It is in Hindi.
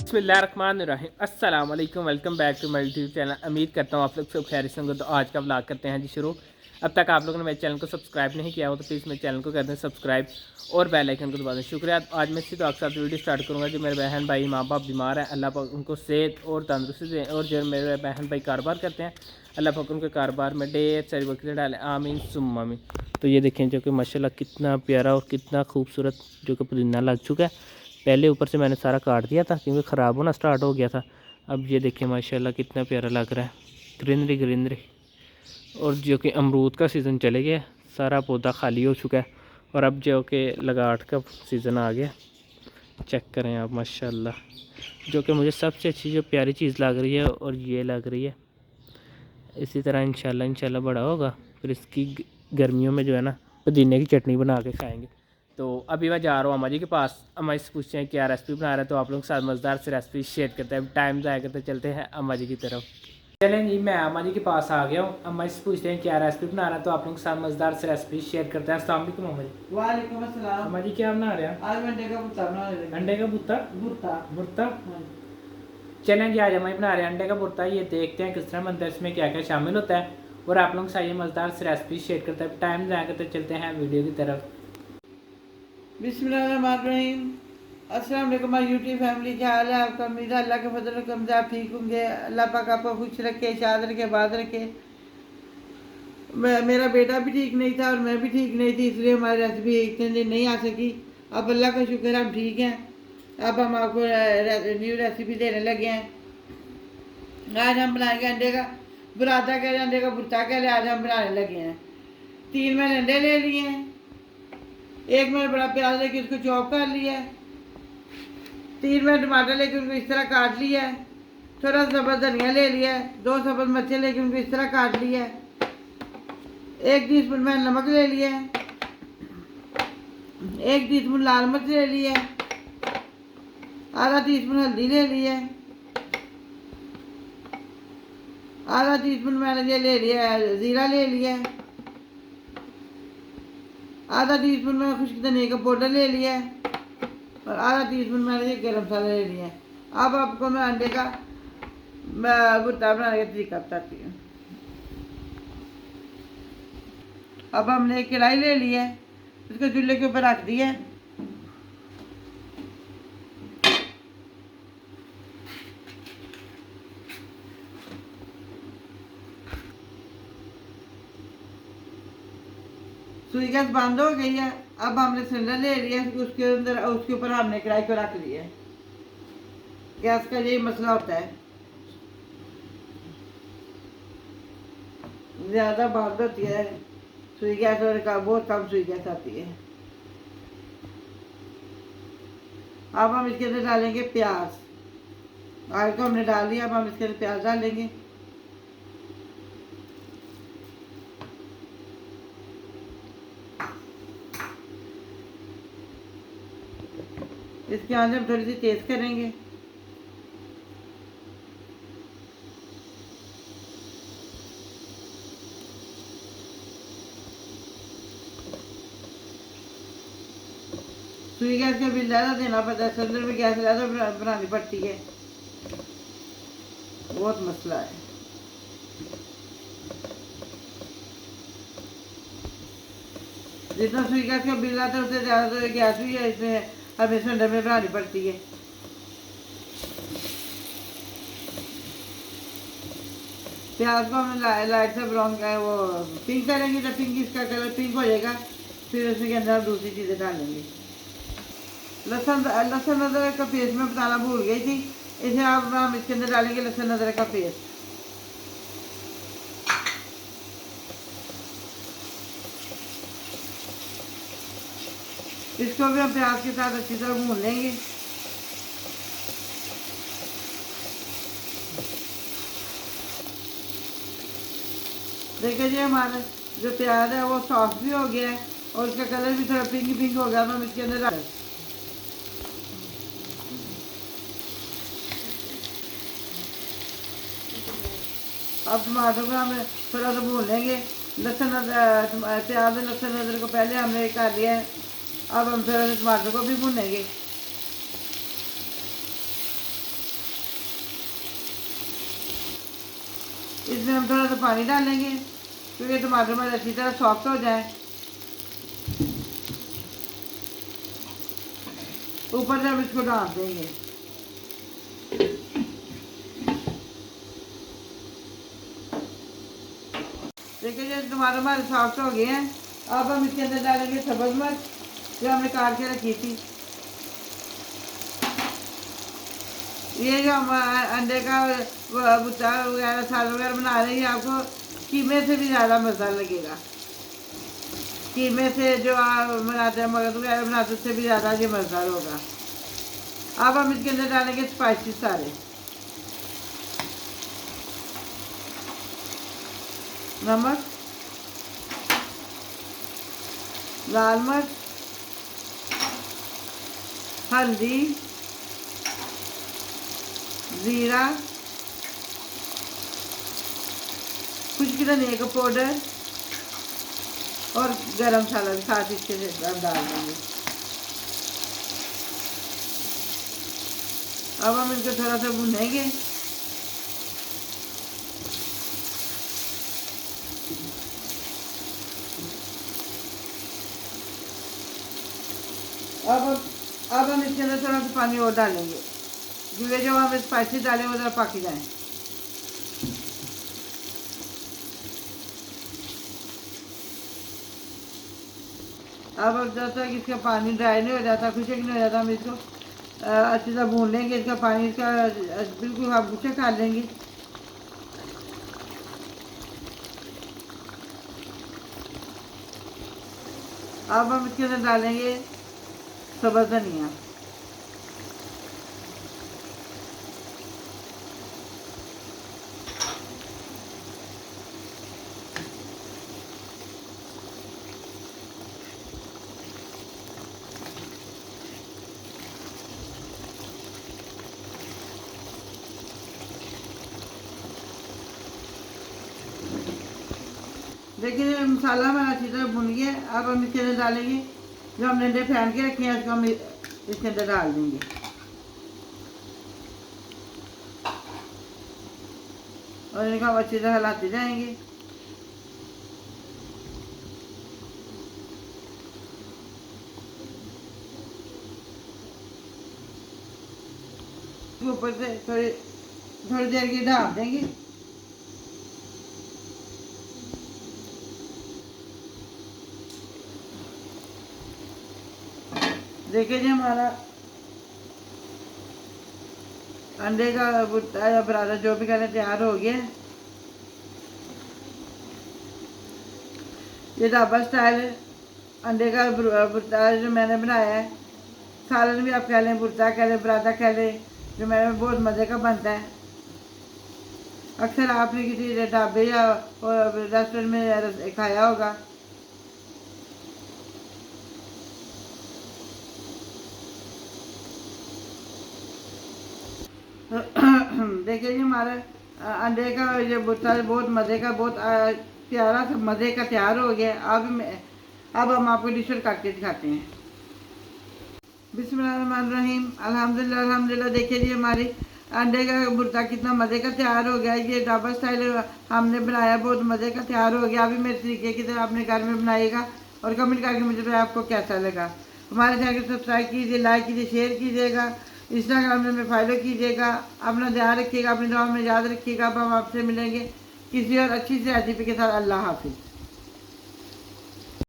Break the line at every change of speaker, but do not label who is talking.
बिस्मिल्लाहिर्रहमानिर्रहीम अस्सलाम वालेकुम। Welcome back to my YouTube channel. उम्मीद करता हूँ आप लोग सब खैरियत से होंगे। तो आज का व्लॉग करते हैं जी शुरू। अब तक आप लोगों ने मेरे चैनल को सब्सक्राइब नहीं किया हो तो प्लीज़ मेरे चैनल को कर दें सब्सक्राइब और बेल आइकन को दबा दें। शुक्रिया। आज मैं इसी तो आपके साथ वीडियो स्टार्ट करूँगा। जो मेरे बहन भाई माँ बाप बीमार हैं, अल्लाह पाक उनको सेहत और तंदरुस्ती दें। और जो मेरे बहन भाई कारोबार करते हैं, अल्लाह पाक उनके कारोबार में ढेर सारी बरकतें डालें, आमीन सुम्मा आमीन। तो ये देखें जो कि माशाल्लाह कितना प्यारा और कितना खूबसूरत जो कि पुदीना लग चुका है। पहले ऊपर से मैंने सारा काट दिया था क्योंकि ख़राब होना स्टार्ट हो गया था। अब ये देखिए माशाल्लाह कितना प्यारा लग रहा है, ग्रीनरी ग्रीनरी। और जो कि अमरूद का सीज़न चले गया, सारा पौधा खाली हो चुका है और अब जो कि लगाट का सीज़न आ गया। चेक करें आप माशाल्लाह, जो कि मुझे सबसे अच्छी जो प्यारी चीज़ लग रही है और ये लग रही है। इसी तरह इंशाल्लाह बड़ा होगा, फिर इसकी गर्मियों में जो है ना पुदीने की चटनी बना के खाएँगे। तो अभी मैं जा रहा हूँ अम्मा जी के पास। अम्मा जी से पूछते हैं क्या रेसिपी बना रहे हैं, तो आप लोगों के साथ मज़ेदार से रेसिपी शेयर करते हैं। टाइम ज़ाया करते चलते हैं अम्मा जी की तरफ। चलें जी, मैं अम्मा जी के पास आ गया हूँ। अम्मा जी से पूछते हैं क्या रेसिपी बना रहे हैं, तो आप लोगों के साथ मज़ेदार से रेसिपी शेयर करते हैं। अस्सलाम वालेकुम अम्मा जी।
वालेकुम अस्सलाम।
अम्मा जी क्या बना रहे हैं?
आज अंडे का भुर्ता बना रहे हैं।
अंडे का भुर्ता?
भुर्ता।
भुर्ता।
हाँ।
चलें जी, आज अम्मा जी बना रहे हैं अंडे का भुर्ता। ये देखते हैं किस तरह बनता है, इसमें क्या क्या शामिल होता है और आप लोगों के साथ ये मज़ेदार से रेसिपी शेयर करते हैं। टाइम ज़ाया करते चलते हैं वीडियो की तरफ।
बिस्मिल्लाहिर्रहमानिर्रहीम। अस्सलाम वालेकुम माय यूट्यूब फैमिली, क्या हाल है आपका? उम्मीद है अल्लाह के फजल करम से आप ठीक होंगे। अल्लाह पाक आपको खुश रखे, शाद रखे, बाद रखे। मेरा बेटा भी ठीक नहीं था और मैं भी ठीक नहीं थी, इसलिए हमारी रेसिपी इतने दिन नहीं आ सकी। अब अल्लाह का शुक्र है हम ठीक हैं। अब हम आपको न्यू रेसिपी देने लगे हैं। आज हम बनाएंगे अंडे का बुरादा कह रहे, अंडे का भुर्ता कह रहे। आज हम बनाने लगे हैं। 3 मैंने अंडे ले लिए हैं। एक मैंने बड़ा प्याज लेके उसको चॉप कर लिया है। 3 मैंने टमाटर लेके उनको इस तरह काट लिया है। थोड़ा सा सब्ज़ धनिया ले लिया है। 2 सब्ज़ मिर्चें लेके उनको इस तरह काट लिया है। 1 टीस्पून मैंने नमक ले लिया है। 1 टीस्पून लाल मिर्च ले लिया है। आधा टीस्पून हल्दी ले लिया है। आधा टीस्पून मैंने ये ले लिया है ज़ीरा ले लिया है। आधा टीस्पून मैंने खुश्क धनिया का पाउडर ले लिया है और आधा टीस्पून मैंने ये गरम मसाला ले लिया है। अब आपको मैं अंडे का भुर्ता बनाने का तरीका बताती हूँ। अब हमने एक कढ़ाई ले लिया है, उसको चूल्हे के ऊपर रख दिया है। सुई गैस बंद हो गई है। अब हमने सिलेंडर ले लिया है, उसके अंदर उसके ऊपर हमने कढ़ाई को रख दिया है। गैस का यही मसला होता है, ज़्यादा बंद होती है सुई गैस और बहुत कम सुई गैस आती है। अब हम इसके अंदर डालेंगे प्याज। आग को हमने डाल दिया, अब हम इसके अंदर प्याज डालेंगे। इसकी आंच हम थोड़ी सी तेज करेंगे। सुई गैस का बिल ज़्यादा देना पड़ता है, सिलेंडर में गैस ज़्यादा बनानी पड़ती है, बहुत मसला है। जितना सुई गैस का बिल आता है उससे ज़्यादा तो गैस भी है, इसमें हमें सिलेंडर में बनानी पड़ती है। प्याज को हम लाइट से ब्राउन वो पिंक करेंगे। जब पिंक इसका कलर पिंक हो जाएगा फिर उसके अंदर हम दूसरी चीज़ें डालेंगे। लहसुन अदरक का पेस्ट मैं बताना भूल गई थी, इसे अब हम इसके अंदर डालेंगे लहसुन अदरक का पेस्ट। इसको भी हम प्याज के साथ अच्छी तरह भून लेंगे। देखिए जी हमारा जो प्याज है वो सॉफ्ट भी हो गया है और उसका कलर भी थोड़ा पिंक पिंक हो गया। हम इसके अंदर डाल अब टमाटर को हम थोड़ा सा भून लेंगे। लहसुन प्याज लहसुन अदरक को पहले हमने कर लिया है, अब हम थोड़ा सा टमाटर को भी भूनेंगे। इसमें हम थोड़ा सा पानी डालेंगे क्योंकि टमाटर हमारे अच्छी तरह सॉफ्ट हो जाए। ऊपर से हम इसको डाल देंगे। देखिए जो टमाटर हमारे सॉफ्ट हो गए हैं, अब हम इसके अंदर डालेंगे सब्ज़ मिर्च जो हमने काट के रखी थी। ये जो हम अंडे का भुट्टा वगैरह साल वगैरह बना रहे हैं, आपको कीमे से भी ज़्यादा मज़ा लगेगा। कीमे से जो आप बनाते हैं, मगज वगैरह बनाते हैं, उससे भी ज़्यादा ये मज़ेदार होगा। अब हम इसके अंदर डालेंगे स्पाइसेस सारे। नमक, लाल मिर्च, हल्दी, ज़ीरा, खुश्क धनिया का पाउडर और गरम मसाला भी साथ इसके डाल देंगे। अब हम इनको थोड़ा सा भूनेंगे। अब हम इसके अंदर थोड़ा सा पानी और डालेंगे क्योंकि जो हम स्पाइसी डालें वो ज़रा पक जाए। अब जब तक इसका पानी ड्राई नहीं हो जाता, खुशक नहीं हो जाता, हम इसको अच्छी तरह भून लेंगे। इसका पानी इसका बिल्कुल हम खुशक कर लेंगे। अब हम इसके अंदर डालेंगे सब्ज़ धनिया। देखिए मसाला हमारा अच्छी तरह भुन गया। अब हम इसके अंदर डालेंगे जो हमने अंडे फेंट के रखे हैं, इसको हम इसके अंदर डाल देंगे। और इनको हम अच्छी तरह हिलाते जाएंगे। ऊपर से थोड़ी देर की ढाँप देंगे। देखिए जी हमारा अंडे का भुट्टा या पराठा जो भी कहने तैयार हो गया। ये ढाबा स्टाइल अंडे का भुट्टा जो मैंने बनाया है, सालन भी आप कह लें, भुट्टा कह लें, पराठा कह लें, जो मेरे बहुत मज़े का बनता है। अक्सर आपने किसी ढाबे या रेस्टोरेंट में खाया होगा। देखिए जी हमारे अंडे का ये भुट्टा बहुत मज़े का, बहुत प्यारा सा मज़े का तैयार हो गया। अब हम आपको डिश और काट के दिखाते हैं। बिस्मिल्लाहिर्रहमानिर्रहीम, अल्हम्दुलिल्लाह अल्हम्दुलिल्लाह। देखिए जी हमारी अंडे का भुट्टा कितना मज़े का तैयार हो गया। ये ढाबा स्टाइल हमने बनाया, बहुत मज़े का तैयार हो गया। अभी मेरे तरीके की तरह अपने घर में बनाइएगा और कमेंट करके मुझे बताइए आपको कैसा लगा। हमारे चैनल को सब्सक्राइब कीजिए, लाइक कीजिए, शेयर कीजिएगा, इंस्टाग्राम में फॉलो कीजिएगा। अपना ध्यान रखिएगा, अपनी दुआ में याद रखिएगा। अब हम आपसे मिलेंगे किसी और अच्छी सी रेसिपी के साथ। अल्लाह हाफिज़।